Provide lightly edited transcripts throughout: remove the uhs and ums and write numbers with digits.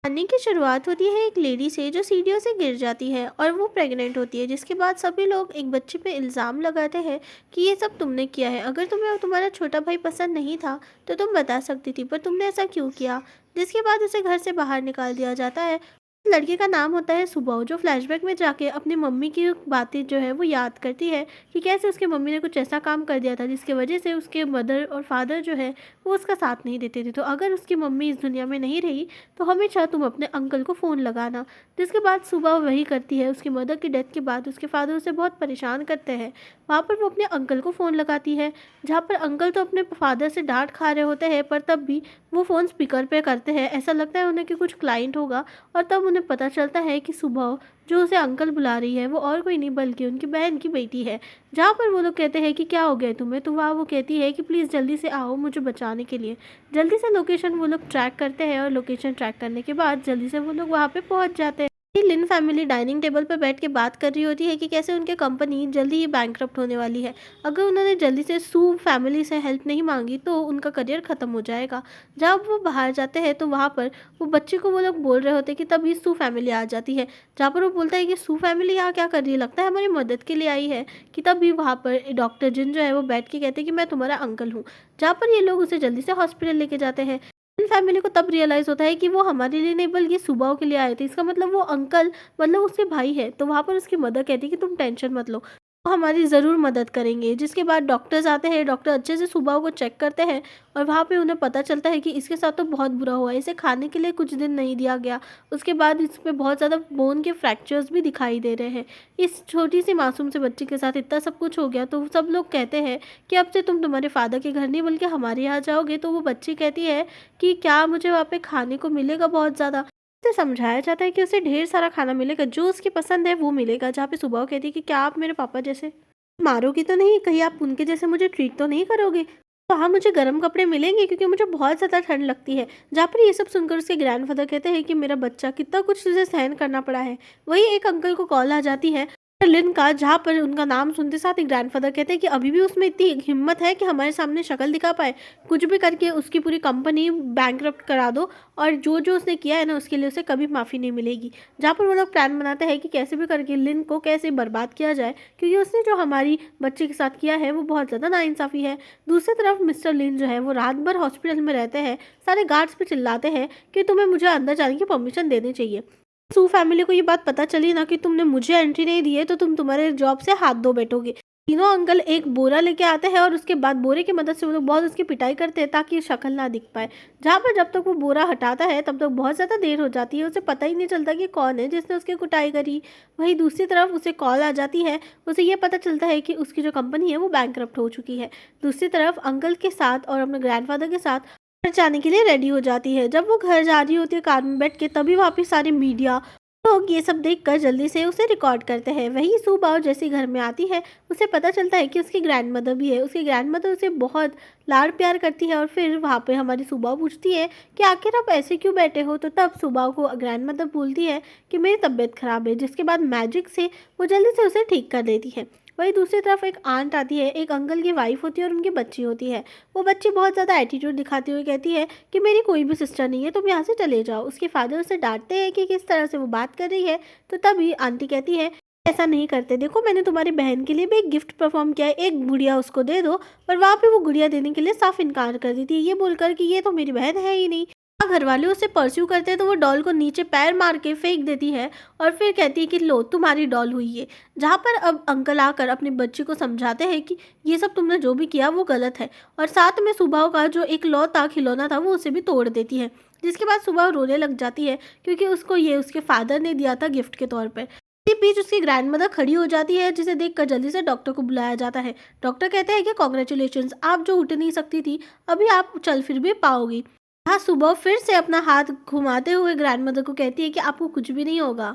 कहानी की शुरुआत होती है एक लेडी से जो सीढ़ियों से गिर जाती है और वो प्रेग्नेंट होती है, जिसके बाद सभी लोग एक बच्चे पे इल्ज़ाम लगाते हैं कि ये सब तुमने किया है। अगर तुम्हें तुम्हारा छोटा भाई पसंद नहीं था तो तुम बता सकती थी, पर तुमने ऐसा क्यों किया। जिसके बाद उसे घर से बाहर निकाल दिया जाता है। लड़के का नाम होता है सुबह, जो फ्लैशबैक में जाके अपनी मम्मी की बातें जो है वो याद करती है कि कैसे उसकी मम्मी ने कुछ ऐसा काम कर दिया था जिसकी वजह से उसके मदर और फादर जो है वो उसका साथ नहीं देते थे। तो अगर उसकी मम्मी इस दुनिया में नहीं रही तो हमेशा तुम अपने अंकल को फ़ोन लगाना। जिसके बाद सुबह वही करती है। उसकी मदर की डेथ के बाद उसके फादर उसे बहुत परेशान करते हैं। वहाँ पर वो अपने अंकल को फ़ोन लगाती है, जहाँ पर अंकल तो अपने फादर से डांट खा रहे होते हैं, पर तब भी वो फ़ोन स्पीकर पे करते हैं। ऐसा लगता है उन्हें कि कुछ क्लाइंट होगा, और तब उन्हें पता चलता है कि सुबह जो उसे अंकल बुला रही है वो और कोई नहीं बल्कि उनकी बहन की बेटी है। जहाँ पर वो लोग कहते हैं कि क्या हो गया तुम्हें, तो वहाँ वो कहती है कि प्लीज़ जल्दी से आओ मुझे बचाने के लिए। जल्दी से लोकेशन वो लोग ट्रैक करते हैं, और लोकेशन ट्रैक करने के बाद जल्दी से वो लोग वहाँ पे पहुँच जाते हैं। लिन फैमिली डाइनिंग टेबल पर बैठ के बात कर रही होती है कि कैसे उनके कंपनी जल्दी ही बैंकरप्ट होने वाली है। अगर उन्होंने जल्दी से सू फैमिली से हेल्प नहीं मांगी तो उनका करियर ख़त्म हो जाएगा। जब वो बाहर जाते हैं तो वहाँ पर वो बच्चे को वो लोग बोल रहे होते हैं कि तभी सू फैमिली आ जाती है। जहाँ पर वो बोलता है कि सू फैमिली यहाँ क्या कर रही है, लगता है हमारी मदद के लिए आई है। कि तभी वहाँ पर डॉक्टर जिन जो है वो बैठ के कहते हैं कि मैं तुम्हारा अंकल हूँ। जहाँ पर ये लोग उसे जल्दी से हॉस्पिटल लेके जाते हैं। फैमिली को तब रियलाइज़ होता है कि वो हमारे लिए नहीं बल्कि सुबह के लिए आए थे। इसका मतलब वो अंकल मतलब उसके भाई है। तो वहाँ पर उसकी मदर कहती है कि तुम टेंशन मत लो, वो हमारी ज़रूर मदद करेंगे। जिसके बाद डॉक्टर्स आते हैं, डॉक्टर अच्छे से सुबह को चेक करते हैं, और वहाँ पे उन्हें पता चलता है कि इसके साथ तो बहुत बुरा हुआ है, इसे खाने के लिए कुछ दिन नहीं दिया गया। उसके बाद इस पे बहुत ज़्यादा बोन के फ्रैक्चर्स भी दिखाई दे रहे हैं। इस छोटी सी मासूम से बच्चे के साथ इतना सब कुछ हो गया, तो सब लोग कहते हैं कि अब से तुम तुम्हारे फादर के घर नहीं बल्कि हमारे यहाँ जाओगे। तो वो बच्ची कहती है कि क्या मुझे वहाँ पे खाने को मिलेगा बहुत ज़्यादा। उसे समझाया जाता है कि उसे ढेर सारा खाना मिलेगा, जो उसकी पसंद है वो मिलेगा। जहाँ पे सुबह कहती है कि क्या आप मेरे पापा जैसे मारोगी तो नहीं, कहीं आप उनके जैसे मुझे ट्रीट तो नहीं करोगे। वहाँ मुझे गर्म कपड़े मिलेंगे क्योंकि मुझे बहुत ज़्यादा ठंड लगती है। जहाँ पर ये सब सुनकर उसके ग्रैंडफादर कहते हैं कि मेरा बच्चा कितना कुछ तुझे सहन करना पड़ा है। वही एक अंकल को कॉल आ जाती है लिन का, जहाँ पर उनका नाम सुनते साथ एक ग्रैंडफादर कहते हैं कि अभी भी उसमें इतनी हिम्मत है कि हमारे सामने शक्ल दिखा पाए। कुछ भी करके उसकी पूरी कंपनी बैंकरप्ट करा दो, और जो जो उसने किया है ना उसके लिए उसे कभी माफ़ी नहीं मिलेगी। जहाँ पर वो लोग प्लान बनाते हैं कि कैसे भी करके लिन को कैसे बर्बाद किया जाए, क्योंकि उसने जो हमारी बच्चे के साथ किया है वो बहुत ज़्यादा नाइंसाफ़ी है। दूसरी तरफ मिस्टर लिन जो है वो रात भर हॉस्पिटल में रहते हैं। सारे गार्ड्स पे चिल्लाते हैं कि तुम्हें मुझे अंदर जाने की परमिशन देनी चाहिए। सू फैमिली को ये बात पता चली ना कि तुमने मुझे एंट्री नहीं दी है तो तुम तुम्हारे जॉब से हाथ धो बैठोगे। तीनों अंकल एक बोरा लेके आते हैं, और उसके बाद बोरे की मदद से वो लोग बहुत उसकी पिटाई करते हैं ताकि शक्ल ना दिख पाए। जहाँ पर जब तक वो बोरा हटाता है तब तक बहुत ज़्यादा देर हो जाती है, उसे पता ही नहीं चलता कि कौन है जिसने उसकी कुटाई करी। वहीं दूसरी तरफ उसे कॉल आ जाती है, उसे ये पता चलता है कि उसकी जो कंपनी है वो बैंकरप्ट हो चुकी है। दूसरी तरफ अंकल के साथ और अपने ग्रैंडफादर के साथ घर जाने के लिए रेडी हो जाती है। जब वो घर जा रही होती है कार में बैठ के, तभी वहाँ पे सारे मीडिया लोग ये सब देखकर जल्दी से उसे रिकॉर्ड करते हैं। वहीं सुबह जैसे घर में आती है उसे पता चलता है कि उसकी ग्रैंड मदर भी है। उसकी ग्रैंड मदर उसे बहुत लाड़ प्यार करती है, और फिर वहाँ पे हमारी सुबह पूछती है कि आखिर आप ऐसे क्यों बैठे हो। तो तब सुबह को ग्रैंड मदर बोलती है कि मेरी तबीयत ख़राब है। जिसके बाद मैजिक से वो जल्दी से उसे ठीक कर देती है। वहीं दूसरी तरफ एक आंट आती है, एक अंकल की वाइफ होती है और उनकी बच्ची होती है। वो बच्ची बहुत ज़्यादा एटीट्यूड दिखाती हुई कहती है कि मेरी कोई भी सिस्टर नहीं है, तुम यहाँ से चले जाओ। उसके फादर उसे डांटते हैं कि किस तरह से वो बात कर रही है। तो तभी आंटी कहती है ऐसा नहीं करते, देखो मैंने तुम्हारी बहन के लिए भी एक गिफ्ट परफॉर्म किया है, एक गुड़िया उसको दे दो। पर वहाँ पे वो गुड़िया देने के लिए साफ इनकार कर दी थी, ये बोलकर कि ये तो मेरी बहन है ही नहीं। घर वाले उसे परस्यू करते हैं तो वो डॉल को नीचे पैर मार के फेंक देती है, और फिर कहती है कि लो तुम्हारी डॉल हुई है। जहाँ पर अब अंकल आकर अपनी बच्ची को समझाते हैं कि ये सब तुमने जो भी किया वो गलत है, और साथ में सुबह का जो एक लौता खिलौना था वो उसे भी तोड़ देती है। जिसके बाद सुबह रोने लग जाती है क्योंकि उसको ये उसके फादर ने दिया था गिफ्ट के तौर पर। इसी बीच उसकी ग्रैंड मदर खड़ी हो जाती है, जिसे देखकर जल्दी से डॉक्टर को बुलाया जाता है। डॉक्टर कहते हैं कि कॉन्ग्रेचुलेशंस, आप जो उठ नहीं सकती थी अभी आप चल फिर भी पाओगी। हाँ, सुबह फिर से अपना हाथ घुमाते हुए ग्रैंडमदर को कहती है कि आपको कुछ भी नहीं होगा।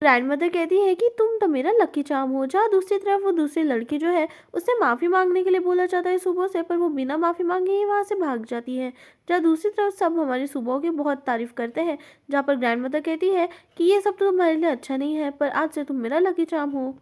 ग्रैंडमदर कहती है कि तुम तो मेरा लकी चार्म हो। जहाँ दूसरी तरफ वो दूसरी लड़की जो है उससे माफ़ी मांगने के लिए बोला जाता है सुबह से, पर वो बिना माफ़ी मांगे ही वहाँ से भाग जाती है। जहाँ दूसरी तरफ सब हमारी सुबह की बहुत तारीफ करते हैं, जहाँ पर ग्रैंडमदर कहती है कि ये सब तो तुम्हारे लिए अच्छा नहीं है, पर आज से तुम मेरा लकी चार्म हो।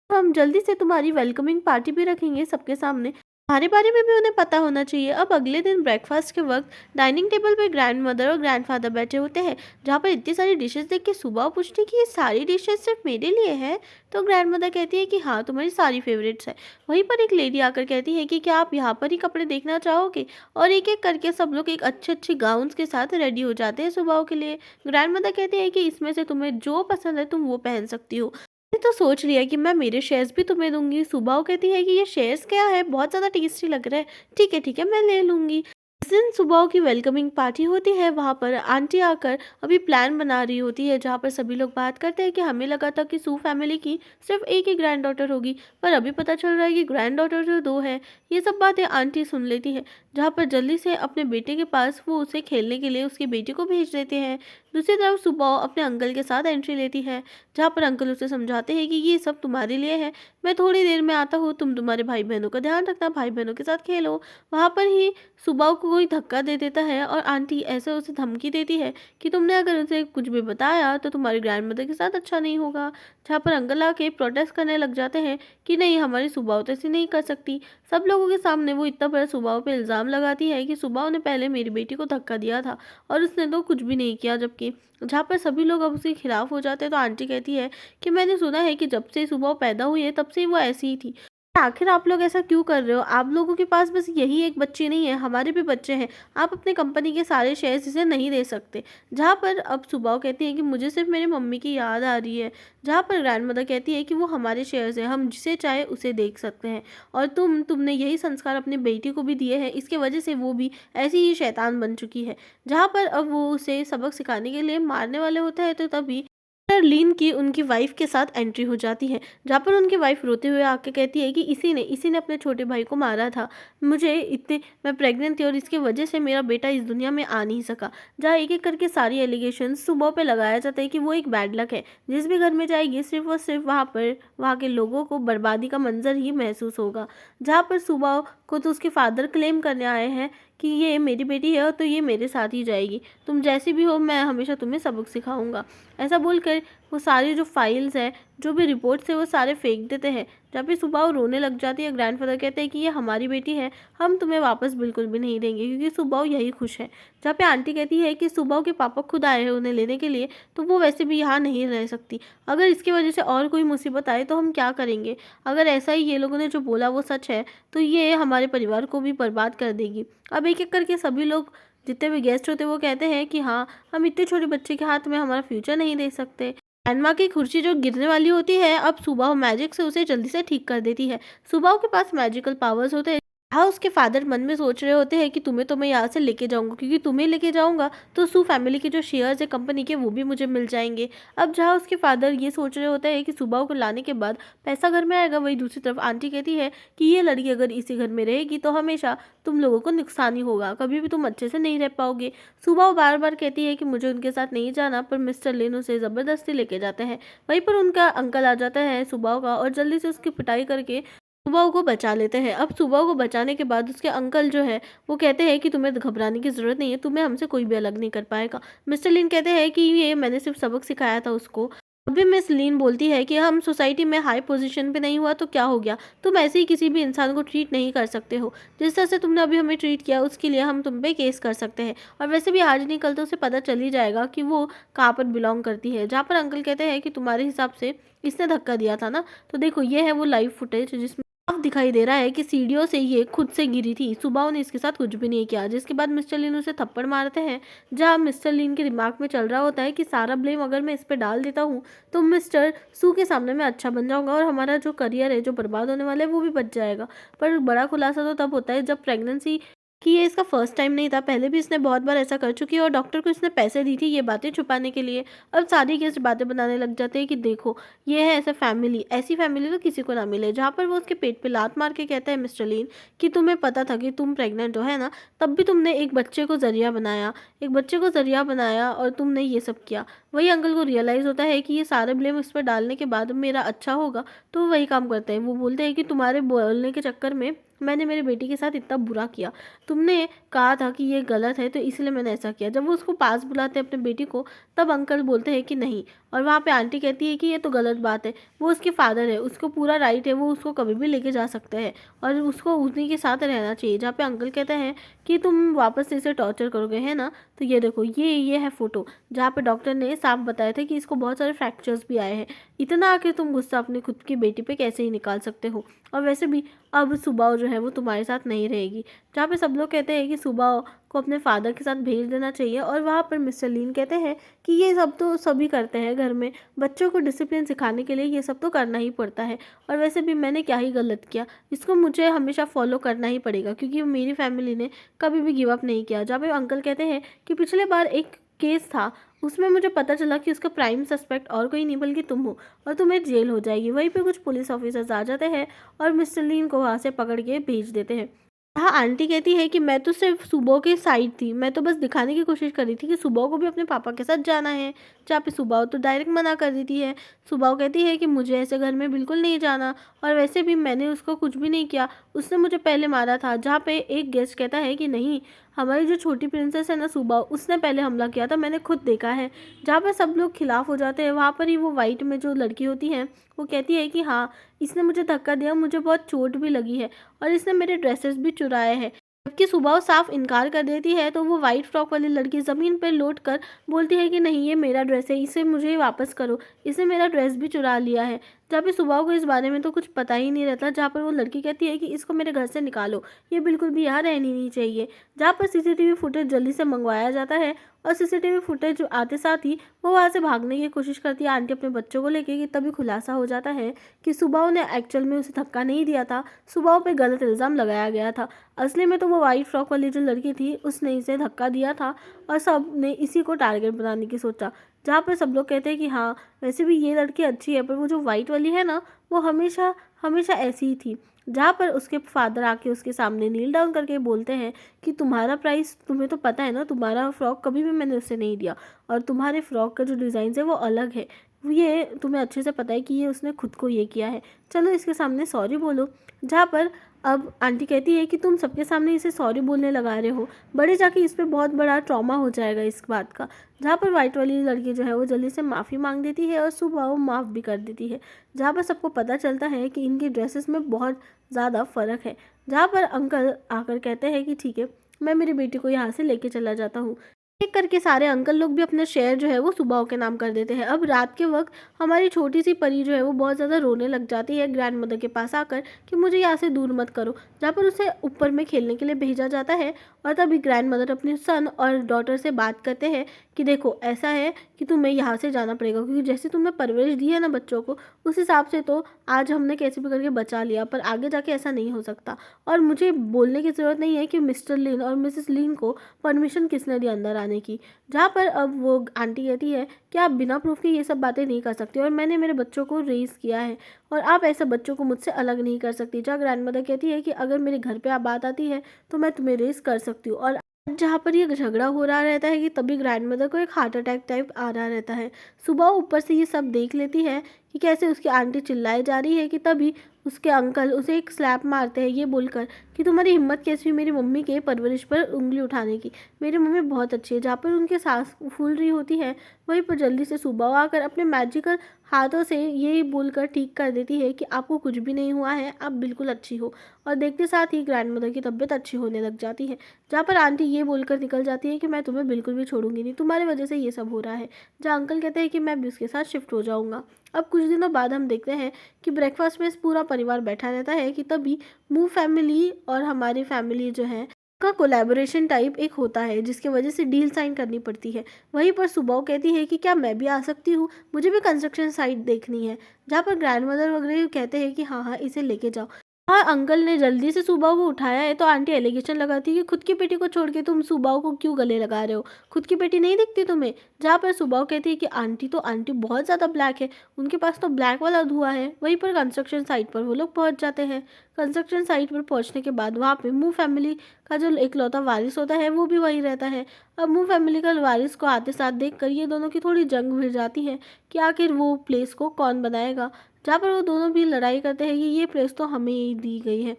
हम जल्दी से तुम्हारी वेलकमिंग पार्टी भी रखेंगे सबके सामने। हमारे बारे में भी उन्हें पता होना चाहिए। अब अगले दिन ब्रेकफास्ट के वक्त डाइनिंग टेबल पर ग्रैंड मदर और ग्रैंडफादर बैठे होते हैं, जहाँ पर इतनी सारी डिशेस देख के सुबह पूछती है कि ये सारी डिशेस सिर्फ मेरे लिए है। तो ग्रैंड मदर कहती है कि हाँ, तुम्हारी सारी फेवरेट्स है। वहीं पर एक लेडी आकर कहती है कि क्या आप यहाँ पर ही कपड़े देखना चाहोगे, और एक एक करके सब लोग एक अच्छे अच्छे गाउन्स के साथ रेडी हो जाते हैं सुबह के लिए। ग्रैंड मदर कहती है कि इसमें से तुम्हें जो पसंद है तुम वो पहन सकती हो। मैंने तो सोच लिया कि मैं मेरे शेयर्स भी तुम्हें दूँगी। सुबाओ कहती है कि ये शेयर्स क्या है? बहुत ज़्यादा टेस्टी लग रहा है। ठीक है, मैं ले लूँगी। जिस दिन सुबाओ की वेलकमिंग पार्टी होती है, वहाँ पर आंटी आकर अभी प्लान बना रही होती है, जहाँ पर सभी लोग बात करते हैं कि हमें लगा था कि सू फैमिली की सिर्फ एक ही ग्रैंड डॉटर होगी, पर अभी पता चल रहा है कि ग्रैंड डॉटर जो 2 है। ये सब बातें आंटी सुन लेती है, जहाँ पर जल्दी से अपने बेटे के पास वो उसे खेलने के लिए उसकी बेटी को भेज देते हैं। दूसरी तरफ सुबाओ अपने अंकल के साथ एंट्री लेती है, जहाँ पर अंकल उसे समझाते हैं कि ये सब तुम्हारे लिए है, मैं थोड़ी देर में आता हूँ, तुम तुम्हारे भाई बहनों का ध्यान रखना, भाई बहनों के साथ खेलो। वहाँ पर ही सुबाओ को कोई धक्का दे देता है और आंटी ऐसे उसे धमकी देती है कि तुमने अगर उसे कुछ भी बताया तो तुम्हारी ग्रैंड मदर के साथ अच्छा नहीं होगा। जहाँ पर अंकल आके प्रोटेस्ट करने लग जाते हैं कि नहीं, हमारी सुबाओ तो ऐसी नहीं कर सकती। सब लोगों के सामने वो इतना बड़ा सुबाओ पे इल्ज़ाम लगाती है कि सुबाओ ने पहले मेरी बेटी को धक्का दिया था और उसने तो कुछ भी नहीं किया, जबकि जहाँ पर सभी लोग अब उसके खिलाफ हो जाते हैं। तो आंटी कहती है कि मैंने सुना है कि जब से सुबह पैदा हुई है तब से वो ऐसी ही थी। आखिर आप लोग ऐसा क्यों कर रहे हो? आप लोगों के पास बस यही एक बच्ची नहीं है, हमारे भी बच्चे हैं। आप अपने कंपनी के सारे शेयर्स इसे नहीं दे सकते। जहाँ पर अब सुबह कहती है कि मुझे सिर्फ मेरी मम्मी की याद आ रही है। जहाँ पर ग्रैंड मदर कहती है कि वो हमारे शेयर्स हैं, हम जिसे चाहे उसे देख सकते हैं। और तुमने यही संस्कार अपनी बेटी को भी दिए हैं, इसके वजह से वो भी ऐसी ही शैतान बन चुकी है। जहाँ पर अब वो उसे सबक सिखाने के लिए मारने वाले होते हैं, तो तभी लीन की उनकी वाइफ के साथ एंट्री हो जाती है, जहाँ पर उनकी वाइफ रोते हुए आके कहती है कि इसी ने अपने छोटे भाई को मारा था। मैं प्रेग्नेंट थी और इसकी वजह से मेरा बेटा इस दुनिया में आ नहीं सका। जहाँ एक एक करके सारी एलिगेशन सुबह पे लगाया जाता है कि वो एक बैड लक है, जिस भी घर में जाएगी सिर्फ और सिर्फ वहाँ के लोगों को बर्बादी का मंजर ही महसूस होगा। जहाँ पर सुबह को तो उसके फादर क्लेम करने आए हैं कि ये मेरी बेटी है और तो ये मेरे साथ ही जाएगी, तुम जैसी भी हो मैं हमेशा तुम्हें सबक सिखाऊंगा। ऐसा बोलकर वो सारी जो फाइल्स है, जो भी रिपोर्ट्स है, वो सारे फेंक देते हैं। जब भी सुबह वो रोने लग जाती है, ग्रैंडफादर कहते हैं कि ये हमारी बेटी है, हम तुम्हें वापस बिल्कुल भी नहीं देंगे, क्योंकि सुबह यही खुश है। जहाँ पे आंटी कहती है कि सुबह के पापा खुद आए हैं उन्हें लेने के लिए, तो वो वैसे भी यहाँ नहीं रह सकती। अगर इसकी वजह से और कोई मुसीबत आए तो हम क्या करेंगे? अगर ऐसा ही ये लोगों ने जो बोला वो सच है, तो ये हमारे परिवार को भी बर्बाद कर देगी। अब एक एक करके सभी लोग, जितने भी गेस्ट होते हैं, वो कहते हैं कि हाँ, हम इतने छोटे बच्चे के हाथ में हमारा फ्यूचर नहीं दे सकते। ग्रैंडमा की कुर्सी जो गिरने वाली होती है, अब सुबाह मैजिक से उसे जल्दी से ठीक कर देती है। सुबाह के पास मैजिकल पावर्स होते हैं। हाँ, उसके फादर मन में सोच रहे होते हैं कि तुम्हें तो मैं यहाँ से लेके जाऊंगा, क्योंकि तुम्हें लेके जाऊंगा तो सू फैमिली के जो शेयर्स है कंपनी के, वो भी मुझे मिल जाएंगे। अब जहाँ उसके फादर ये सोच रहे होते हैं कि सुबह को लाने के बाद पैसा घर में आएगा, वही दूसरी तरफ आंटी कहती है कि ये लड़की अगर इसी घर में रहेगी तो हमेशा तुम लोगों को नुकसान ही होगा, कभी भी तुम अच्छे से नहीं रह पाओगे। सुबह बार बार कहती है कि मुझे उनके साथ नहीं जाना, पर मिस्टर लिन उसे ज़बरदस्ती लेके जाते हैं। वहीं पर उनका अंकल आ जाता है सुबह का, और जल्दी से उसकी पिटाई करके सुबह को बचा लेते हैं। अब सुबह को बचाने के बाद उसके अंकल जो है वो कहते हैं कि तुम्हें घबराने की ज़रूरत नहीं है, तुम्हें हमसे कोई भी अलग नहीं कर पाएगा। मिस्टर लिन कहते हैं कि ये मैंने सिर्फ सबक सिखाया था उसको। अभी मिस लिन बोलती है कि हम सोसाइटी में हाई पोजीशन पे नहीं हुआ तो क्या हो गया, तुम ऐसे ही किसी भी इंसान को ट्रीट नहीं कर सकते हो। जिस तरह से तुमने अभी हमें ट्रीट किया उसके लिए हम तुम पे केस कर सकते हैं, और वैसे भी आज नहीं कल तो उसे पता चल ही जाएगा कि वो कहाँ पर बिलोंग करती है। जहाँ पर अंकल कहते हैं कि तुम्हारे हिसाब से इसने धक्का दिया था ना, तो देखो ये है वो लाइव फुटेज जिसमें साफ दिखाई दे रहा है कि सीढ़ियों से ये खुद से गिरी थी। सुबह ने इसके साथ कुछ भी नहीं किया। जिसके बाद मिस्टर लिन उसे थप्पड़ मारते हैं, जहाँ मिस्टर लिन के दिमाग में चल रहा होता है कि सारा ब्लेम अगर मैं इस पर डाल देता हूँ तो मिस्टर सू के सामने मैं अच्छा बन जाऊंगा और हमारा जो करियर है जो बर्बाद होने वाला है वो भी बच जाएगा। पर बड़ा खुलासा तो तब होता है जब प्रेगनेंसी कि ये इसका फर्स्ट टाइम नहीं था, पहले भी इसने बहुत बार ऐसा कर चुकी है और डॉक्टर को इसने पैसे दी थी ये बातें छुपाने के लिए। अब सारी गेस्ट बातें बनाने लग जाते हैं कि देखो ये है ऐसा फैमिली, ऐसी फैमिली तो किसी को ना मिले। जहाँ पर वो उसके पेट पे लात मार के कहता है मिस्टर लीन कि तुम्हें पता था कि तुम प्रेग्नेंट हो, है ना, तब भी तुमने एक बच्चे को जरिया बनाया, एक बच्चे को जरिया बनाया और तुमने ये सब किया। वही अंकल को रियलाइज़ होता है कि ये सारे ब्लेम इस पर डालने के बाद मेरा अच्छा होगा, तो वही काम करते हैं। वो बोलते हैं कि तुम्हारे बोलने के चक्कर में मैंने मेरे बेटी के साथ इतना बुरा किया। तुमने कहा था कि ये गलत है तो इसलिए मैंने ऐसा किया। जब वो उसको पास बुलाते हैं अपने बेटी को, तब अंकल बोलते हैं कि नहीं, और वहाँ पे आंटी कहती है कि ये तो गलत बात है, वो उसके फादर है, उसको पूरा राइट है, वो उसको कभी भी लेके जा सकते हैं और उसको उन्हीं के साथ रहना चाहिए। जहाँ पे अंकल कहते हैं कि तुम वापस से इसे टॉर्चर करोगे, है ना? तो ये देखो, ये है फ़ोटो जहाँ पे डॉक्टर ने साफ बताया था कि इसको बहुत सारे फ्रैक्चर्स भी आए हैं। इतना आके तुम गुस्सा अपनी खुद की बेटी पे कैसे ही निकाल सकते हो? और वैसे भी अब सुबाव जो है वो तुम्हारे साथ नहीं रहेगी। जहाँ पे सब लोग कहते हैं कि सुबाव को अपने फादर के साथ भेज देना चाहिए, और वहाँ पर मिस्टर लीन कहते हैं कि ये सब तो सभी करते हैं घर में, बच्चों को डिसिप्लिन सिखाने के लिए ये सब तो करना ही पड़ता है। और वैसे भी मैंने क्या ही गलत किया, इसको मुझे हमेशा फॉलो करना ही पड़ेगा क्योंकि मेरी फैमिली ने कभी भी गिव अप नहीं किया। जहाँ पे अंकल कहते हैं कि पिछले बार एक केस था, उसमें मुझे पता चला कि उसका प्राइम सस्पेक्ट और कोई नहीं बल्कि तुम हो, और तुम्हें जेल हो जाएगी। वहीं पे कुछ पुलिस ऑफिसर्स आ जाते हैं और मिस्टर लीन को वहाँ से पकड़ के भेज देते हैं। हाँ, आंटी कहती है कि मैं तो सिर्फ सुबह के साइड थी, मैं तो बस दिखाने की कोशिश कर रही थी कि सुबह को भी अपने पापा के साथ जाना है। जहाँ पे सुबह तो डायरेक्ट मना कर देती है। सुबह कहती है कि मुझे ऐसे घर में बिल्कुल नहीं जाना, और वैसे भी मैंने उसको कुछ भी नहीं किया, उसने मुझे पहले मारा था। जहाँ पे एक गेस्ट कहता है कि नहीं, हमारी जो छोटी प्रिंसेस है ना सुबह, उसने पहले हमला किया था, मैंने खुद देखा है। जहाँ पर सब लोग खिलाफ हो जाते हैं, वहाँ पर ही वो वाइट में जो लड़की होती है वो कहती है कि हाँ, इसने मुझे धक्का दिया, मुझे बहुत चोट भी लगी है और इसने मेरे ड्रेसेस भी चुराए हैं। जबकि सुबह साफ इनकार कर देती है, तो वो वाइट फ्रॉक वाली लड़की ज़मीन पर लौट कर बोलती है कि नहीं, ये मेरा ड्रेस है, इसे मुझे वापस करो, इसने मेरा ड्रेस भी चुरा लिया है। जहाँ पे सुबह को इस बारे में तो कुछ पता ही नहीं रहता। जहाँ पर वो लड़की कहती है कि इसको मेरे घर से निकालो, ये बिल्कुल भी यहाँ रहनी नहीं चाहिए। जहाँ पर सीसीटीवी फुटेज जल्दी से मंगवाया जाता है, और सीसीटीवी फुटेज आते साथ ही वो वहाँ से भागने की कोशिश करती है आंटी अपने बच्चों को लेके, कि तभी खुलासा हो जाता है कि सुबह ने एक्चुअल में उसे धक्का नहीं दिया था, सुबह पे गलत इल्ज़ाम लगाया गया था। असली में तो वो वाइट फ्रॉक वाली जो लड़की थी, उसने इसे धक्का दिया था और सब ने इसी को टारगेट बनाने की सोचा। जहाँ पर सब लोग कहते हैं कि हाँ, वैसे भी ये लड़की अच्छी है, पर वो जो वाइट वाली है ना, वो हमेशा हमेशा ऐसी ही थी। जहाँ पर उसके फादर आके उसके सामने नील डाउन करके बोलते हैं कि तुम्हारा प्राइस तुम्हें तो पता है ना, तुम्हारा फ्रॉक कभी भी मैंने उससे नहीं दिया, और तुम्हारे फ्रॉक का जो डिज़ाइन है वो अलग है, ये तुम्हें अच्छे से पता है कि ये उसने खुद को ये किया है, चलो इसके सामने सॉरी बोलो। जहाँ पर अब आंटी कहती है कि तुम सबके सामने इसे सॉरी बोलने लगा रहे हो, बड़े जाके इस पर बहुत बड़ा ट्रॉमा हो जाएगा इस बात का। जहाँ पर वाइट वाली लड़की जो है वो जल्दी से माफ़ी मांग देती है और सुबह वो माफ़ भी कर देती है। जहाँ पर सबको पता चलता है कि इनकी ड्रेसेस में बहुत ज़्यादा फ़र्क है। जहाँ पर अंकल आकर कहते हैं कि ठीक है, मैं मेरी बेटी को यहाँ से लेके चला जाता हूँ। एक करके सारे अंकल लोग भी अपना शेयर जो है वो सुबह के नाम कर देते हैं। अब रात के वक्त हमारी छोटी सी परी जो है वो बहुत ज़्यादा रोने लग जाती है ग्रैंड मदर के पास आकर कि मुझे यहाँ से दूर मत करो। जहाँ पर उसे ऊपर में खेलने के लिए भेजा जाता है, और तभी ग्रैंड मदर अपने सन और डॉटर से बात करते हैं कि देखो, ऐसा है कि तुम्हें यहाँ से जाना पड़ेगा, क्योंकि जैसे तुमने परवरिश दी है ना बच्चों को, उस हिसाब से तो आज हमने कैसे भी करके बचा लिया, पर आगे जाके ऐसा नहीं हो सकता। और मुझे बोलने की ज़रूरत नहीं है कि मिस्टर लिन और मिसेस लिन को परमिशन किसने दी अंदर आने की। जहाँ पर अब वो आंटी कहती है कि आप बिना प्रूफ के ये सब बातें नहीं कर सकती, और मैंने मेरे बच्चों को रेज़ किया है और आप ऐसे बच्चों को मुझसे अलग नहीं कर सकती। जहाँ ग्रैंड मदर कहती है कि अगर मेरे घर पे आप बात आती है तो मैं तुम्हें रेज़ कर सकती हूँ। और जहाँ पर ये झगड़ा हो रहा रहता है कि तभी ग्रैंड मदर को एक हार्ट अटैक टाइप आ रहा रहता है। सुबह ऊपर से ये सब देख लेती है कि कैसे उसकी आंटी चिल्लाई जा रही है, कि तभी उसके अंकल उसे एक स्लैप मारते हैं ये बोलकर कि तुम्हारी हिम्मत कैसी हुई मेरी मम्मी के परवरिश पर उंगली उठाने की, मेरी मम्मी बहुत अच्छी है। जहाँ पर उनके सांस फूल रही होती है, वहीं पर जल्दी से सुबह आकर अपने मैजिकल हाथों से ये बोलकर ठीक कर देती है कि आपको कुछ भी नहीं हुआ है, आप बिल्कुल अच्छी हो। और देखते साथ ही ग्रैंड मदर की तबीयत अच्छी होने लग जाती है। जहाँ पर आंटी ये बोलकर निकल जाती है कि मैं तुम्हें बिल्कुल भी छोड़ूंगी नहीं, तुम्हारी वजह से ये सब हो रहा है। जहाँ अंकल कहते हैं कि मैं भी उसके साथ शिफ्ट हो जाऊँगा। अब कुछ दिनों बाद हम देखते हैं कि ब्रेकफास्ट में पूरा परिवार बैठा रहता है, कि तभी मूव फैमिली और हमारी फैमिली जो है का कोलैबोरेशन टाइप एक होता है, जिसकी वजह से डील साइन करनी पड़ती है। वहीं पर सुबह कहती है कि क्या मैं भी आ सकती हूँ, मुझे भी कंस्ट्रक्शन साइट देखनी है। जहाँ पर ग्रैंड मदर वगैरह कहते हैं कि हाँ हाँ, इसे लेके जाओ। हाँ, अंकल ने जल्दी से सुबह को उठाया है, तो आंटी एलिगेशन लगाती है कि खुद की बेटी को छोड़ के तुम सुबह को क्यों गले लगा रहे हो, खुद की बेटी नहीं दिखती तुम्हें। जहाँ पर सुबह कहती है कि आंटी बहुत ज़्यादा ब्लैक है, उनके पास तो ब्लैक वाला धुआं है। वहीं पर कंस्ट्रक्शन साइट पर वो लोग पहुँच जाते हैं। कंस्ट्रक्शन साइट पर पहुँचने के बाद वहाँ पे मूव फैमिली का जो इकलौता वारिस होता है वो भी वहीं रहता है। अब मूव फैमिली का वारिस को आते साथ देख कर ये दोनों की थोड़ी जंग भिड़ जाती है कि आखिर वो प्लेस को कौन बनाएगा। जहाँ पर वो दोनों भी लड़ाई करते हैं कि ये प्लेस तो हमें ही दी गई है।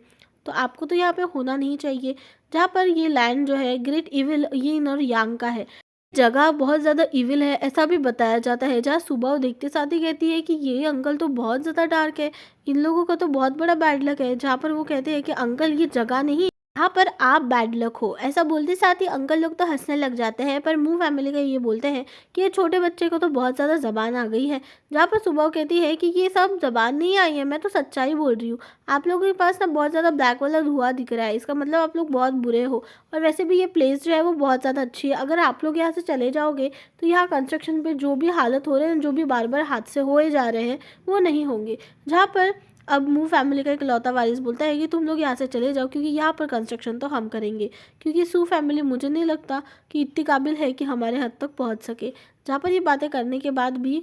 तो आपको तो यहाँ पे होना नहीं चाहिए। जहाँ पर ये लैंड जो है ग्रेट इविल यिन और यांग का है। जगह बहुत ज़्यादा इविल है ऐसा भी बताया जाता है। जहाँ सुबाओ देखते साथ ही कहती है कि ये अंकल तो बहुत ज़्यादा डार्क है, इन लोगों का तो बहुत बड़ा बैड लक है। जहाँ पर वो कहते हैं कि अंकल ये जगह नहीं, यहाँ पर आप बैड लक हो। ऐसा बोलते साथ ही अंकल लोग तो हंसने लग जाते हैं, पर मुंह फैमिली का ये बोलते हैं कि ये छोटे बच्चे को तो बहुत ज़्यादा ज़बान आ गई है। जहाँ पर सुबह कहती है कि ये सब ज़बान नहीं आई है, मैं तो सच्चाई बोल रही हूँ। आप लोगों के पास ना बहुत ज़्यादा ब्लैक वाला धुआं दिख रहा है, इसका मतलब आप लोग बहुत बुरे हो। और वैसे भी ये प्लेस जो है वो बहुत ज़्यादा अच्छी है। अगर आप लोग यहाँ से चले जाओगे तो यहाँ कंस्ट्रक्शन पे जो भी हालत हो रहे हैं, जो भी बार बार हादसे होए जा रहे हैं, वो नहीं होंगे। जहाँ पर अब मूव फैमिली का इकलौता वारिस बोलता है कि तुम लोग यहाँ से चले जाओ, क्योंकि यहाँ पर कंस्ट्रक्शन तो हम करेंगे। क्योंकि सू फैमिली मुझे नहीं लगता कि इतनी काबिल है कि हमारे हद तक पहुँच सके। जहाँ पर ये बातें करने के बाद भी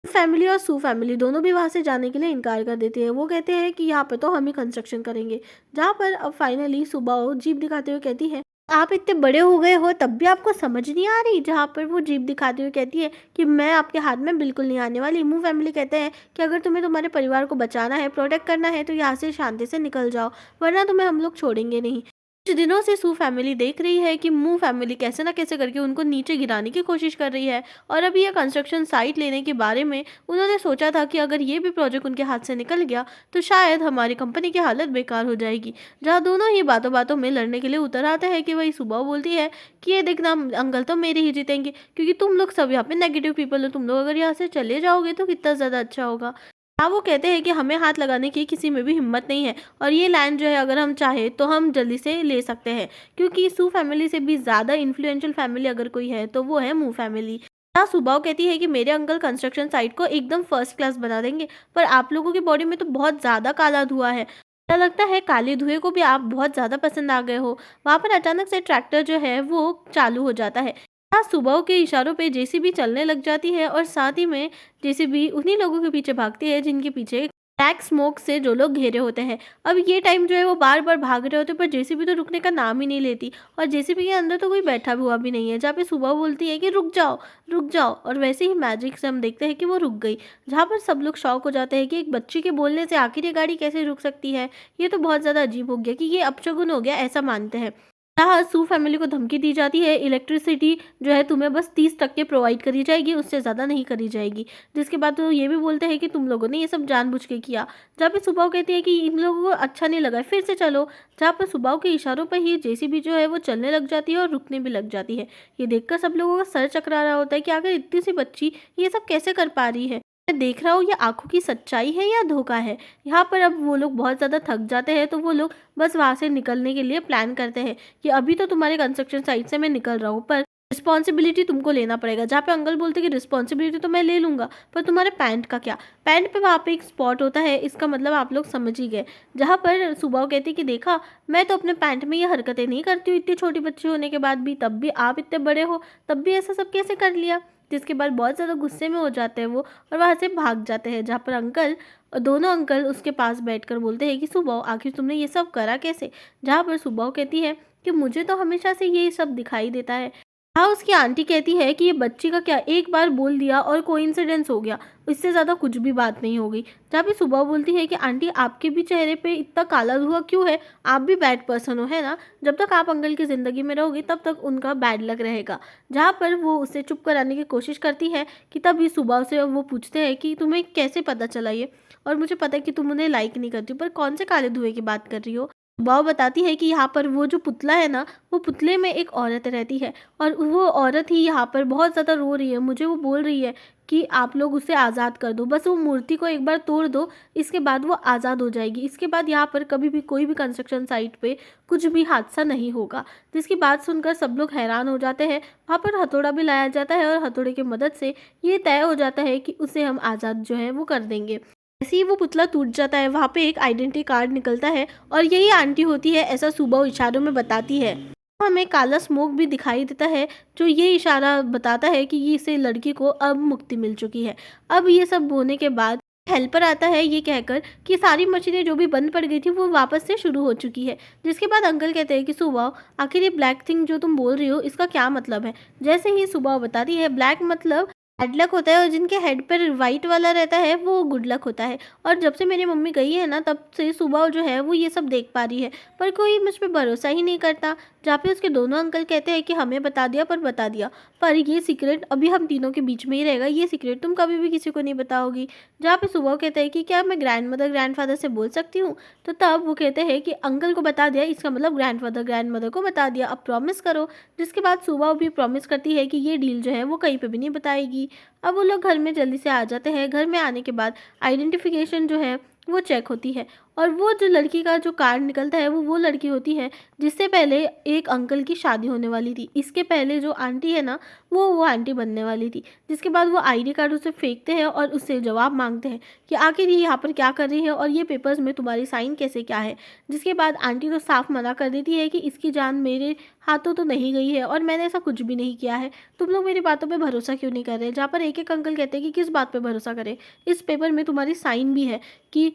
फैमिली और सू फैमिली दोनों भी वहाँ से जाने के लिए इनकार कर देती है। वो कहते हैं कि यहाँ पर तो हम ही कंस्ट्रक्शन करेंगे। जहाँ पर अब फाइनली सुबह जीप दिखाते हुए कहती है, आप इतने बड़े हो गए हो तब भी आपको समझ नहीं आ रही। जहाँ पर वो जीप दिखाते हुए कहती है कि मैं आपके हाथ में बिल्कुल नहीं आने वाली। मूव फैमिली कहते हैं कि अगर तुम्हें तुम्हारे परिवार को बचाना है, प्रोटेक्ट करना है, तो यहाँ से शांति से निकल जाओ, वरना तुम्हें हम लोग छोड़ेंगे नहीं। कुछ दिनों से सू फैमिली देख रही है कि मूव फैमिली कैसे ना कैसे करके उनको नीचे गिराने की कोशिश कर रही है। और अभी ये कंस्ट्रक्शन साइट लेने के बारे में उन्होंने सोचा था कि अगर ये भी प्रोजेक्ट उनके हाथ से निकल गया तो शायद हमारी कंपनी की हालत बेकार हो जाएगी। जहाँ दोनों ही बातों बातों में लड़ने के लिए उतर आते हैं कि वही सुबह बोलती है कि ये देखना अंकल तो मेरे ही जीतेंगे, क्योंकि तुम लोग सब यहाँ पे नेगेटिव पीपल हो, तुम लोग अगर यहाँ से चले जाओगे तो कितना ज़्यादा अच्छा होगा। हाँ, वो कहते हैं कि हमें हाथ लगाने की किसी में भी हिम्मत नहीं है, और ये लैंड जो है अगर हम चाहे तो हम जल्दी से ले सकते हैं, क्योंकि सू फैमिली से भी ज़्यादा इन्फ्लुएंशियल फैमिली अगर कोई है तो वो है मू फैमिली। हाँ, सुबाव कहती है कि मेरे अंकल कंस्ट्रक्शन साइट को एकदम फर्स्ट क्लास बना देंगे, पर आप लोगों की बॉडी में तो बहुत ज़्यादा काला धुआं है। ऐसा लगता है काले धुएं को भी आप बहुत ज़्यादा पसंद आ गए हो। वहाँ पर अचानक से ट्रैक्टर जो है वो चालू हो जाता है। हाँ, सुबह के इशारों पे जेसीबी चलने लग जाती है, और साथ ही में जेसीबी उन्हीं लोगों के पीछे भागती है जिनके पीछे ब्लैक स्मोक से जो लोग घेरे होते हैं। अब ये टाइम जो है वो बार बार भाग रहे होते हैं, पर जेसीबी तो रुकने का नाम ही नहीं लेती, और जेसीबी के अंदर तो कोई बैठा हुआ भी नहीं है। जहाँ पे सुबह बोलती है कि रुक जाओ रुक जाओ, और वैसे ही मैजिक से हम देखते हैं कि वो रुक गई। जहाँ पर सब लोग शॉक हो जाते हैं कि एक बच्ची के बोलने से आखिर ये गाड़ी कैसे रुक सकती है। ये तो बहुत ज़्यादा अजीब हो गया कि ये अपशगुन हो गया, ऐसा मानते हैं। यहाँ सू फैमिली को धमकी दी जाती है, इलेक्ट्रिसिटी जो है तुम्हें बस 30% प्रोवाइड करी जाएगी, उससे ज़्यादा नहीं करी जाएगी। जिसके बाद तो ये भी बोलते हैं कि तुम लोगों ने ये सब जानबूझ के किया। जहाँ पे सुबह कहती है कि इन लोगों को अच्छा नहीं लगा, फिर से चलो। जहाँ पर सुबह के इशारों पर ही जेसीबी जो है वो चलने लग जाती है और रुकने भी लग जाती है। ये देखकर सब लोगों का सर चकरा रहा होता है कि आखिर इतनी सी बच्ची ये सब कैसे कर पा रही है। मैं देख रहा हूँ ये आंखों की सच्चाई है या धोखा है। यहाँ पर अब वो लोग बहुत ज़्यादा थक जाते हैं, तो वो लोग बस वहाँ से निकलने के लिए प्लान करते हैं कि अभी तो तुम्हारे कंस्ट्रक्शन साइट से मैं निकल रहा हूँ, पर रिस्पॉन्सिबिलिटी तुमको लेना पड़ेगा। जहाँ पे अंकल बोलते कि रिस्पॉन्सिबिलिटी तो मैं ले लूँगा, पर तुम्हारे पैंट का क्या। पैंट पे वहाँ पे एक स्पॉट होता है, इसका मतलब आप लोग समझ ही गए। जहाँ पर सुबह कहती कि देखा, मैं तो अपने पैंट में ये हरकतें नहीं करती हूँ इतनी छोटी बच्ची होने के बाद भी, तब भी आप इतने बड़े हो तब भी ऐसा सब कैसे कर लिया। जिसके बाद बहुत ज़्यादा गुस्से में हो जाते हैं वो, और वहाँ से भाग जाते हैं। जहाँ पर अंकल, दोनों अंकल उसके पास बैठकर बोलते हैं कि सुबह आखिर तुमने ये सब करा कैसे। जहाँ पर सुबह कहती है कि मुझे तो हमेशा से ये सब दिखाई देता है। हाँ, उसकी आंटी कहती है कि ये बच्ची का क्या, एक बार बोल दिया और कोइंसिडेंस हो गया, इससे ज़्यादा कुछ भी बात नहीं हो गई। जहाँ पे सुबह बोलती है कि आंटी आपके भी चेहरे पे इतना काला धुआं क्यों है, आप भी बैड पर्सन हो, है ना। जब तक आप अंकल की ज़िंदगी में रहोगे तब तक उनका बैड लक रहेगा। जहाँ पर वो उसे चुप कराने की कोशिश करती है कि तभी सुबह से वो पूछते हैं कि तुम्हें कैसे पता चला ये, और मुझे पता है कि तुम उन्हें लाइक नहीं करती, पर कौन से काले धुएं की बात कर रही हो। सुबह बताती है कि यहाँ पर वो जो पुतला है ना, वो पुतले में एक औरत रहती है, और वो औरत ही यहाँ पर बहुत ज़्यादा रो रही है। मुझे वो बोल रही है कि आप लोग उसे आज़ाद कर दो, बस वो मूर्ति को एक बार तोड़ दो, इसके बाद वो आज़ाद हो जाएगी। इसके बाद यहाँ पर कभी भी कोई भी कंस्ट्रक्शन साइट पे कुछ भी हादसा नहीं होगा। जिसकी बात सुनकर सब लोग हैरान हो जाते हैं। वहाँ पर हथौड़ा भी लाया जाता है, और हथौड़े की मदद से ये तय हो जाता है कि उसे हम आज़ाद जो है वो कर देंगे। जैसे ही वो पुतला टूट जाता है, वहाँ पे एक आइडेंटिटी कार्ड निकलता है, और यही आंटी होती है, ऐसा सुबह इशारों में बताती है। हमें काला स्मोक भी दिखाई देता है, जो ये इशारा बताता है कि ये इसे लड़की को अब मुक्ति मिल चुकी है। अब ये सब होने के बाद हेल्पर आता है ये कहकर कि सारी मशीनें जो भी बंद पड़ गई थी वो वापस से शुरू हो चुकी है। जिसके बाद अंकल कहते हैं कि सुबह आखिर ये ब्लैक थिंग जो तुम बोल रही हो इसका क्या मतलब है। जैसे ही सुबह बताती है, ब्लैक मतलब बैड लक होता है और जिनके हेड पर वाइट वाला रहता है वो गुड लक होता है। और जब से मेरी मम्मी गई है ना तब से सुबह जो है वो ये सब देख पा रही है, पर कोई मुझ पे भरोसा ही नहीं करता। जहाँ पे उसके दोनों अंकल कहते हैं कि हमें बता दिया, पर बता दिया, पर ये सीक्रेट अभी हम तीनों के बीच में ही रहेगा, ये सीक्रेट तुम कभी भी किसी को नहीं बताओगी। जहाँ पे सुबह कहते हैं कि क्या मैं ग्रैंड मदर ग्रैंड फादर से बोल सकती हूँ, तो तब वो कहते हैं कि अंकल को बता दिया, इसका मतलब ग्रैंड फादर ग्रैंड मदर को बता दिया, अब प्रॉमिस करो। जिसके बाद सुबह भी प्रॉमिस करती है कि ये डील जो है वो कहीं पे भी नहीं बताएगी। अब वो लोग घर में जल्दी से आ जाते हैं। घर में आने के बाद आइडेंटिफिकेशन जो है वो चेक होती है, और वो जो लड़की का जो कार्ड निकलता है वो लड़की होती है जिससे पहले एक अंकल की शादी होने वाली थी। इसके पहले जो आंटी है ना वो आंटी बनने वाली थी। जिसके बाद वो आईडी कार्ड उसे फेंकते हैं और उससे जवाब मांगते हैं कि आखिर ये यहाँ पर क्या कर रही है और ये पेपर्स में तुम्हारी साइन कैसे क्या है। जिसके बाद आंटी तो साफ मना कर देती है कि इसकी जान मेरे हाथों तो नहीं गई है और मैंने ऐसा कुछ भी नहीं किया है, तुम लोग मेरी बातों पे भरोसा क्यों नहीं कर रहे। जहाँ पर एक एक अंकल कहते हैं कि किस बात पे भरोसा करें, इस पेपर में तुम्हारी साइन भी है कि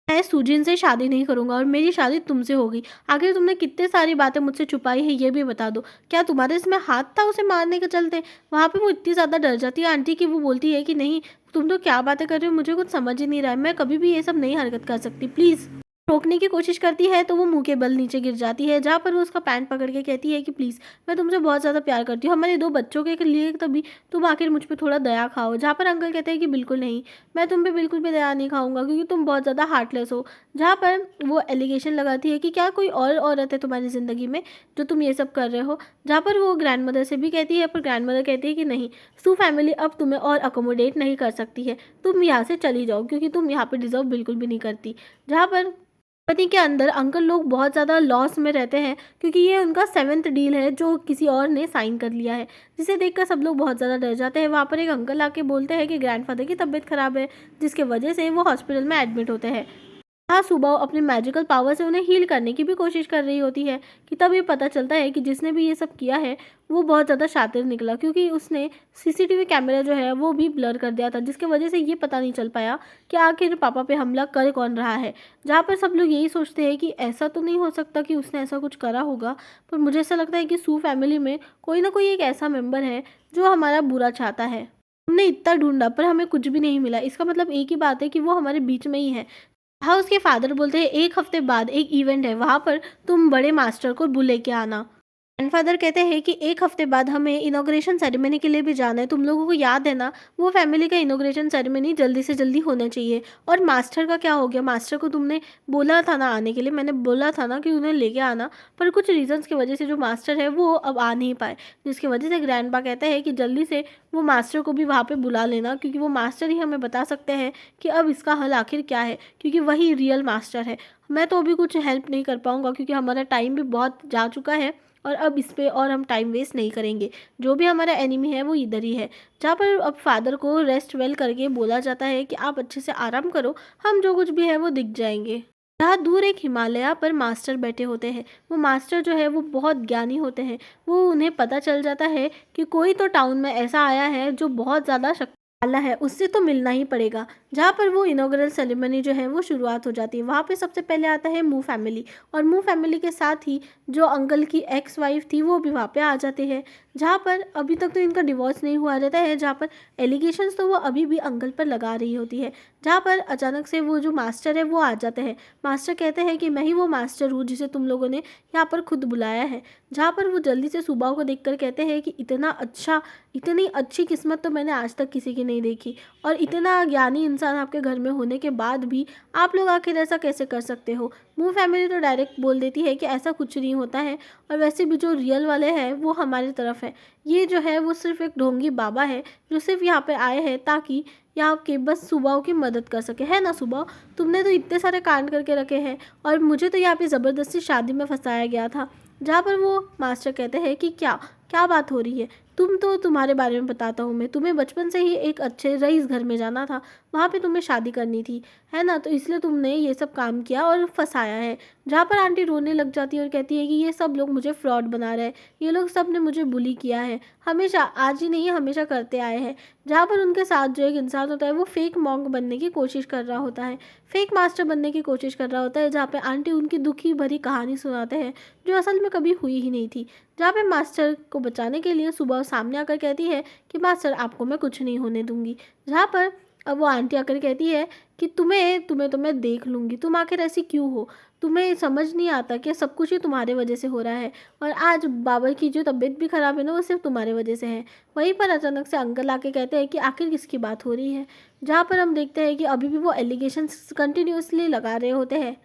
मैं सुजिन से शादी नहीं करूंगा और मेरी शादी तुमसे होगी। आखिर तुमने कितने सारी बातें मुझसे छुपाई है ये भी बता दो। क्या तुम्हारे इसमें हाथ था उसे मारने के चलते। वहाँ पे वो इतनी ज़्यादा डर जाती है आंटी की, वो बोलती है कि नहीं, तुम तो क्या बातें कर रहे हो, मुझे कुछ समझ ही नहीं रहा है, मैं कभी भी ये सब नहीं हरकत कर सकती, प्लीज़। रोकने की कोशिश करती है तो वो मुंह के बल नीचे गिर जाती है। जहाँ पर वो उसका पैंट पकड़ के कहती है कि प्लीज़, मैं तुमसे बहुत ज़्यादा प्यार करती हूँ, हमारे 2 बच्चों के लिए तभी तुम आखिर मुझ पे थोड़ा दया खाओ। जहाँ पर अंकल कहते हैं कि बिल्कुल नहीं, मैं तुम पे बिल्कुल भी दया नहीं खाऊंगा क्योंकि तुम बहुत ज़्यादा हार्टलेस हो। जहाँ पर वो एलिगेशन लगाती है कि क्या कोई और औरत है तुम्हारी ज़िंदगी में जो तुम ये सब कर रहे हो। जहाँ पर वो ग्रैंड मदर से भी कहती है, पर ग्रैंड मदर कहती है कि नहीं, सू फैमिली अब तुम्हें और अकोमोडेट नहीं कर सकती है, तुम यहाँ से चली जाओ क्योंकि तुम यहाँ पर डिजर्व बिल्कुल भी नहीं करती। जहाँ पर कंपनी के अंदर अंकल लोग बहुत ज़्यादा लॉस में रहते हैं क्योंकि ये उनका 7th डील है जो किसी और ने साइन कर लिया है, जिसे देखकर सब लोग बहुत ज़्यादा डर जाते हैं। वहाँ पर एक अंकल आके बोलते हैं कि ग्रैंडफादर की तबीयत खराब है, जिसके वजह से वो हॉस्पिटल में एडमिट होते हैं। हाँ, सुबह अपने मैजिकल पावर से उन्हें हील करने की भी कोशिश कर रही होती है कि तब ये पता चलता है कि जिसने भी ये सब किया है वो बहुत ज़्यादा शातिर निकला, क्योंकि उसने सीसीटीवी कैमरा जो है वो भी ब्लर कर दिया था, जिसकी वजह से ये पता नहीं चल पाया कि आखिर पापा पे हमला कर कौन रहा है। जहाँ पर सब लोग यही सोचते हैं कि ऐसा तो नहीं हो सकता कि उसने ऐसा कुछ करा होगा, पर मुझे ऐसा लगता है कि सू फैमिली में कोई ना कोई एक ऐसा मेम्बर है जो हमारा बुरा चाहता है। हमने इतना ढूंढा पर हमें कुछ भी नहीं मिला, इसका मतलब एक ही बात है कि वो हमारे बीच में ही है। हाँ, उसके फादर बोलते हैं 1 हफ्ते बाद एक इवेंट है, वहाँ पर तुम बड़े मास्टर को बुले के आना। ग्रैंडफादर कहते हैं कि 1 हफ्ते बाद हमें इनॉग्रेशन सेरेमनी के लिए भी जाना है, तुम लोगों को याद है ना, वो फैमिली का इनॉग्रेशन सेरेमनी जल्दी से जल्दी होना चाहिए। और मास्टर का क्या हो गया, मास्टर को तुमने बोला था ना आने के लिए, मैंने बोला था ना कि उन्हें लेके आना, पर कुछ रीजंस की वजह से जो मास्टर है वो अब आ नहीं पाए, जिसकी वजह से ग्रैंडपा कहते हैं कि जल्दी से वो मास्टर को भी वहाँ पर बुला लेना, क्योंकि वो मास्टर ही हमें बता सकते हैं कि अब इसका हल आखिर क्या है, क्योंकि वही रियल मास्टर है। मैं तो अभी कुछ हेल्प नहीं कर पाऊँगा क्योंकि हमारा टाइम भी बहुत जा चुका है और अब इस पे और हम टाइम वेस्ट नहीं करेंगे। जो भी हमारा एनिमी है वो इधर ही है। जहाँ पर अब फादर को रेस्ट वेल करके बोला जाता है कि आप अच्छे से आराम करो, हम जो कुछ भी है वो दिख जाएंगे। यहाँ दूर एक हिमालय पर मास्टर बैठे होते हैं। वो मास्टर जो है वो बहुत ज्ञानी होते हैं। वो उन्हें पता चल जाता है कि कोई तो टाउन में ऐसा आया है जो बहुत ज़्यादा वाला है, उससे तो मिलना ही पड़ेगा। जहाँ पर वो इनॉग्रेल सेरेमनी जो है वो शुरुआत हो जाती है। वहाँ पे सबसे पहले आता है मू फैमिली, और मू फैमिली के साथ ही जो अंकल की एक्स वाइफ थी वो भी वहाँ पे आ जाते हैं। जहाँ पर अभी तक तो इनका डिवोर्स नहीं हुआ रहता है, जहाँ पर एलिगेशंस तो वो अभी भी अंकल पर लगा रही होती है। जहाँ पर अचानक से वो जो मास्टर है वो आ जाते हैं। मास्टर कहते हैं कि मैं ही वो मास्टर हूँ जिसे तुम लोगों ने यहाँ पर खुद बुलाया है। जहाँ पर वो जल्दी से सुबह को देखकर कहते हैं कि इतना अच्छा, इतनी अच्छी किस्मत तो मैंने आज तक किसी की नहीं देखी, और इतना ज्ञानी इंसान आपके घर में होने के बाद भी आप लोग आखिर ऐसा कैसे कर सकते हो। मू फैमिली तो डायरेक्ट बोल देती है कि ऐसा कुछ नहीं होता है, और वैसे भी जो रियल वाले हैं वो हमारी तरफ है। ये जो है वो सिर्फ एक ढोंगी बाबा है जो सिर्फ यहाँ पे आए हैं ताकि यहाँ के बस सुबह की मदद कर सके, है ना सुबह, तुमने तो इतने सारे कांड करके रखे हैं और मुझे तो यहाँ पे ज़बरदस्ती शादी में फंसाया गया था। जहाँ पर वो मास्टर कहते हैं कि क्या क्या बात हो रही है, तुम्हारे बारे में बताता हूँ मैं, तुम्हें बचपन से ही एक अच्छे रईस घर में जाना था, वहाँ पे तुम्हें शादी करनी थी, है ना, तो इसलिए तुमने ये सब काम किया और फंसाया है। जहाँ पर आंटी रोने लग जाती है और कहती है कि ये सब लोग मुझे फ्रॉड बना रहे हैं, ये लोग सब ने मुझे बुली किया है, हमेशा, आज ही नहीं हमेशा करते आए हैं। जहाँ पर उनके साथ जो एक इंसान होता है वो फेक मॉन्क बनने की कोशिश कर रहा होता है, फेक मास्टर बनने की कोशिश कर रहा होता है। जहाँ पे आंटी उनकी दुखी भरी कहानी सुनाते हैं जो असल में कभी हुई ही नहीं थी। जहाँ पे मास्टर को बचाने के लिए सुबह सामने आकर कहती है कि मास्टर आपको मैं कुछ नहीं होने दूँगी। जहाँ पर अब वो आंटी आकर कहती है कि तुम्हें तुम्हें तो मैं देख लूँगी, तुम आखिर ऐसी क्यों हो? तुम्हें समझ नहीं आता क्या सब कुछ ही तुम्हारे वजह से हो रहा है और आज बाबा की जो तबीयत भी ख़राब है ना वो सिर्फ़ तुम्हारे वजह से है। वहीं पर अचानक से अंकल आके कहते हैं कि आखिर किसकी बात हो रही है? जहाँ पर हम देखते हैं कि अभी भी वो एलिगेशंस कंटिन्यूअसली लगा रहे होते हैं।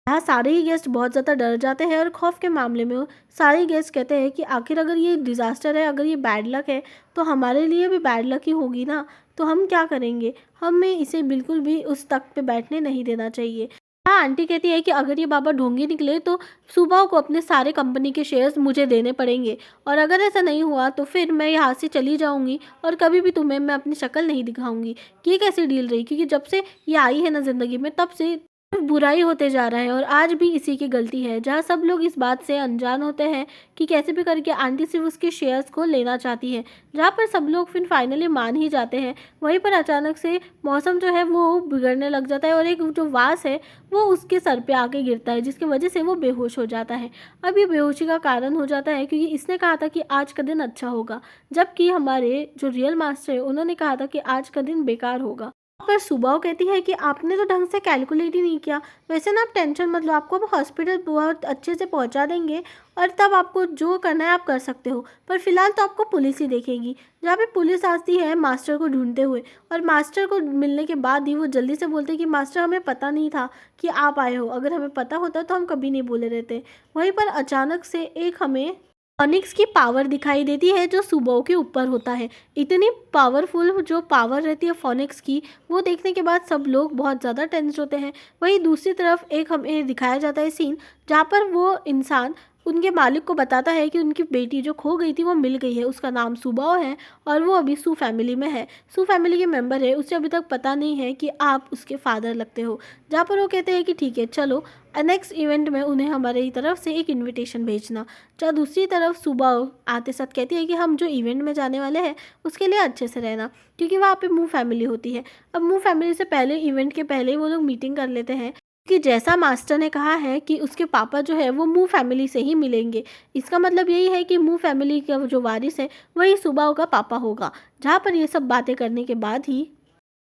यहाँ सारे ही गेस्ट बहुत ज़्यादा डर जाते हैं और खौफ के मामले में वो सारे गेस्ट कहते हैं कि आखिर अगर ये डिज़ास्टर है, अगर ये बैड लक है, तो हमारे लिए भी बैड लक ही होगी ना, तो हम क्या करेंगे? हमें इसे बिल्कुल भी उस तख्त पे बैठने नहीं देना चाहिए। हाँ, आंटी कहती है कि अगर ये बाबा ढोंगी निकले तो सुबह को अपने सारे कंपनी के शेयर्स मुझे देने पड़ेंगे और अगर ऐसा नहीं हुआ तो फिर मैं यहाँ से चली जाऊँगी और कभी भी तुम्हें मैं अपनी शक्ल नहीं दिखाऊँगी। ये कैसी डील रही? क्योंकि जब से ये आई है ना ज़िंदगी में तब से बुराई होते जा रहा है और आज भी इसी की गलती है। जहाँ सब लोग इस बात से अनजान होते हैं कि कैसे भी करके आंटी सिर्फ उसके शेयर्स को लेना चाहती है। जहाँ पर सब लोग फिर फाइनली मान ही जाते हैं। वहीं पर अचानक से मौसम जो है वो बिगड़ने लग जाता है और एक जो वास है वो उसके सर पे आके गिरता है जिसकी वजह से वो बेहोश हो जाता है। अब ये बेहोशी का कारण हो जाता है क्योंकि इसने कहा था कि आज का दिन अच्छा होगा, जबकि हमारे जो रियल मास्टर है उन्होंने कहा था कि आज का दिन बेकार होगा। पर सुबह कहती है कि आपने तो ढंग से कैलकुलेट ही नहीं किया। वैसे ना आप टेंशन मत लो, आपको हम हॉस्पिटल बहुत अच्छे से पहुंचा देंगे और तब आपको जो करना है आप कर सकते हो। पर फिलहाल तो आपको पुलिस ही देखेगी। जहाँ पे पुलिस आती है मास्टर को ढूंढते हुए और मास्टर को मिलने के बाद ही वो जल्दी से बोलते हैं कि मास्टर हमें पता नहीं था कि आप आए हो, अगर हमें पता होता तो हम कभी नहीं बोले रहते। वहीं पर अचानक से एक हमें ऑनिक्स की पावर दिखाई देती है जो सुबह के ऊपर होता है। इतनी पावरफुल जो पावर रहती है फोनिक्स की, वो देखने के बाद सब लोग बहुत ज़्यादा टेंस होते हैं। वहीं दूसरी तरफ एक हमें दिखाया जाता है सीन जहाँ पर वो इंसान उनके मालिक को बताता है कि उनकी बेटी जो खो गई थी वो मिल गई है, उसका नाम सुबाओ है और वो अभी सू फैमिली में है, सू फैमिली के मेंबर है। उसे अभी तक पता नहीं है कि आप उसके फादर लगते हो। जहाँ पर वो कहते हैं कि ठीक है चलो नेक्स्ट इवेंट में उन्हें हमारी तरफ से एक इनविटेशन भेजना। जहाँ दूसरी तरफ सुबह आते साथ कहती है कि हम जो इवेंट में जाने वाले हैं उसके लिए अच्छे से रहना, क्योंकि वहाँ पे मूव फैमिली होती है। अब मूव फैमिली से पहले इवेंट के पहले वो लोग मीटिंग कर लेते हैं कि जैसा मास्टर ने कहा है कि उसके पापा जो है वो मूव फैमिली से ही मिलेंगे। इसका मतलब यही है कि मूव फैमिली का जो वारिस है वही सुबाओ का पापा होगा। जहाँ पर ये सब बातें करने के बाद ही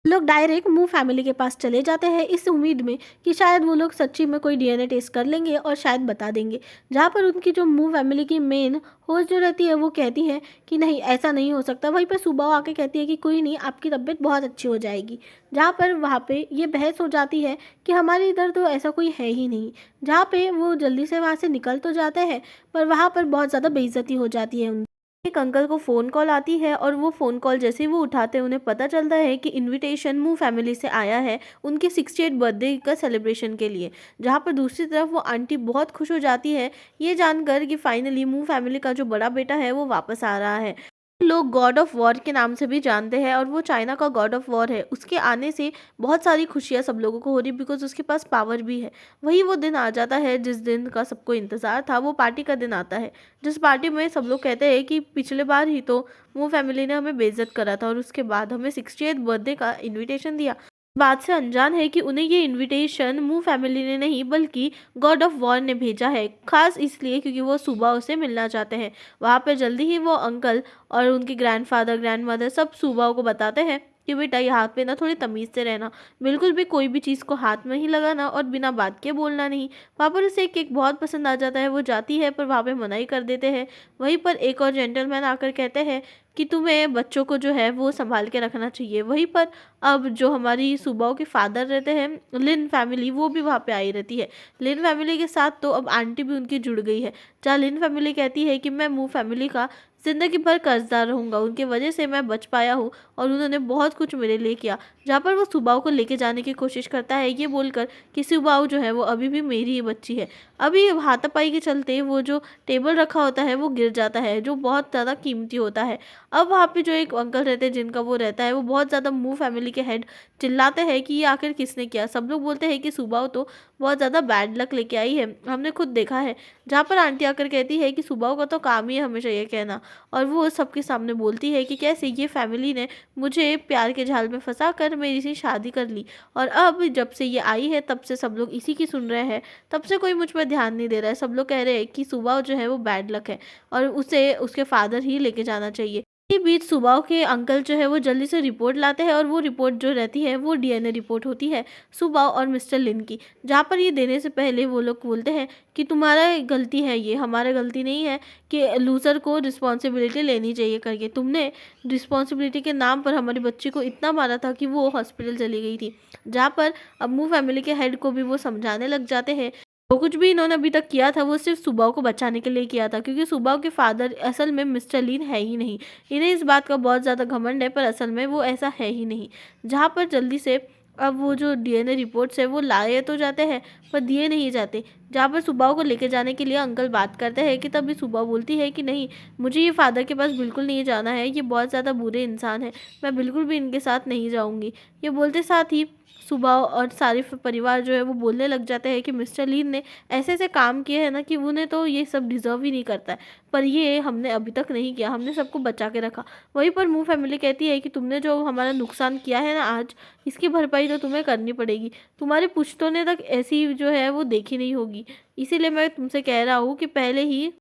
लोग डायरेक्ट मूव फैमिली के पास चले जाते हैं इस उम्मीद में कि शायद वो लोग सच्ची में कोई डीएनए टेस्ट कर लेंगे और शायद बता देंगे। जहाँ पर उनकी जो मूव फैमिली की मेन होस्ट जो रहती है वो कहती है कि नहीं ऐसा नहीं हो सकता। वहीं पर सुबह आके कहती है कि कोई नहीं, आपकी तबीयत बहुत अच्छी हो जाएगी। जहाँ पर वहाँ पे ये बहस हो जाती है कि हमारे इधर तो ऐसा कोई है ही नहीं। जहाँ पे वो जल्दी से वहाँ से निकल तो जाते हैं पर वहाँ पर बहुत ज़्यादा बेइज्जती हो जाती है। एक अंकल को फ़ोन कॉल आती है और वो फ़ोन कॉल जैसे ही वो उठाते हैं उन्हें पता चलता है कि इनविटेशन मूव फैमिली से आया है उनके 68 बर्थडे का सेलिब्रेशन के लिए। जहाँ पर दूसरी तरफ वो आंटी बहुत खुश हो जाती है ये जानकर कि फाइनली मूव फैमिली का जो बड़ा बेटा है वो वापस आ रहा है। लोग गॉड ऑफ वॉर के नाम से भी जानते हैं और वो चाइना का गॉड ऑफ वॉर है। उसके आने से बहुत सारी खुशियाँ सब लोगों को हो रही बिकॉज उसके पास पावर भी है। वही वो दिन आ जाता है जिस दिन का सबको इंतज़ार था। वो पार्टी का दिन आता है जिस पार्टी में सब लोग कहते हैं कि पिछले बार ही तो वो फैमिली ने हमें बेइज्जत करा था और उसके बाद हमें 68th बर्थडे का इन्विटेशन दिया। बात से अनजान है कि उन्हें ये इनविटेशन मूव फैमिली ने नहीं बल्कि गॉड ऑफ वॉर ने भेजा है, खास इसलिए क्योंकि वो सुबह उसे मिलना चाहते हैं। वहाँ पे जल्दी ही वो अंकल और उनके ग्रैंडफादर ग्रैंडमदर सब सुबह को बताते हैं कि बेटा यहाँ पे ना थोड़ी तमीज़ से रहना, बिल्कुल भी कोई भी चीज़ को हाथ में ही लगाना और बिना बात के बोलना नहीं। वहाँ पर उसे एक केक बहुत पसंद आ जाता है, वो जाती है पर वहाँ पे मना ही कर देते हैं। वहीं पर एक और जेंटलमैन आकर कहते हैं कि तुम्हें बच्चों को जो है वो संभाल के रखना चाहिए। वहीं पर अब जो हमारी सुबाओ के फादर रहते हैं लिन फैमिली, वो भी वहाँ पे आई रहती है। लिन फैमिली के साथ तो अब आंटी भी उनकी जुड़ गई है। जहाँ लिन फैमिली कहती है कि मैं मूव फैमिली का ज़िंदगी भर कर्जदार रहूँगा, उनकी वजह से मैं बच पाया हूँ और उन्होंने बहुत कुछ मेरे लिए किया। जहाँ पर वो सुबाओ को लेके जाने की कोशिश करता है ये बोलकर कि सुबाओ जो है वो अभी भी मेरी ही बच्ची है। अभी हाथापाई के चलते वो जो टेबल रखा होता है वो गिर जाता है जो बहुत ज़्यादा कीमती होता है। अब वहाँ पे जो एक अंकल रहते हैं जिनका वो रहता है वो बहुत ज़्यादा मूव फैमिली के हेड चिल्लाते हैं कि ये आखिर किसने किया। सब लोग बोलते हैं कि सुबाओ तो बहुत ज़्यादा बैड लक लेके आई है, हमने खुद देखा है। जहाँ पर आंटी आकर कहती है कि सुबाओ का तो काम ही है हमेशा ये कहना। और वो सबके सामने बोलती है कि कैसे ये फैमिली ने मुझे प्यार के जाल में फँसा कर मेरी से शादी कर ली, और अब जब से ये आई है तब से सब लोग इसी की सुन रहे हैं, तब से कोई मुझ पर ध्यान नहीं दे रहा है। सब लोग कह रहे हैं कि सुबह जो है वो बैड लक है और उसे उसके फादर ही लेके जाना चाहिए। इसी बीच सुबह के अंकल जो है वो जल्दी से रिपोर्ट लाते हैं, और वो रिपोर्ट जो रहती है वो डीएनए रिपोर्ट होती है सुबह और मिस्टर लिन की, जहाँ पर ये देने से पहले वो लोग बोलते हैं कि तुम्हारा गलती है, ये हमारा गलती नहीं है, कि लूज़र को रिस्पॉन्सिबिलिटी लेनी चाहिए करके तुमने रिस्पॉन्सिबिलिटी के नाम पर हमारी बच्ची को इतना मारा था कि वो हॉस्पिटल चली गई थी। जहाँ पर अम्मू फैमिली के हेड को भी वो समझाने लग जाते हैं जो कुछ भी इन्होंने अभी तक किया था वो सिर्फ सुबाव को बचाने के लिए किया था, क्योंकि सुबाव के फादर असल में मिस्टर लीन है ही नहीं। इन्हें इस बात का बहुत ज़्यादा घमंड है, पर असल में वो ऐसा है ही नहीं। जहाँ पर जल्दी से अब वो जो डीएनए रिपोर्ट्स है वो लाए तो जाते हैं पर दिए नहीं जाते। जहाँ पर सुबाव को लेके जाने के लिए अंकल बात करते हैं कि तभी सुबह बोलती है कि नहीं, मुझे ये फादर के पास बिल्कुल नहीं जाना है, ये बहुत ज़्यादा बुरे इंसान है, मैं बिल्कुल भी इनके साथ नहीं जाऊँगी। ये बोलते साथ ही सुबह और सारे परिवार जो है वो बोलने लग जाते हैं कि मिस्टर लीन ने ऐसे ऐसे काम किए हैं ना कि उन्हें तो ये सब डिज़र्व ही नहीं करता है, पर ये हमने अभी तक नहीं किया, हमने सबको बचा के रखा। वहीं पर मुँह फैमिली कहती है कि तुमने जो हमारा नुकसान किया है ना आज, इसकी भरपाई तो तुम्हें करनी पड़ेगी। तुम्हारे पुश्तों ने तक ऐसी जो है वो देखी नहीं होगी, इसीलिए मैं तुमसे कह रहा हूँ कि पहले ही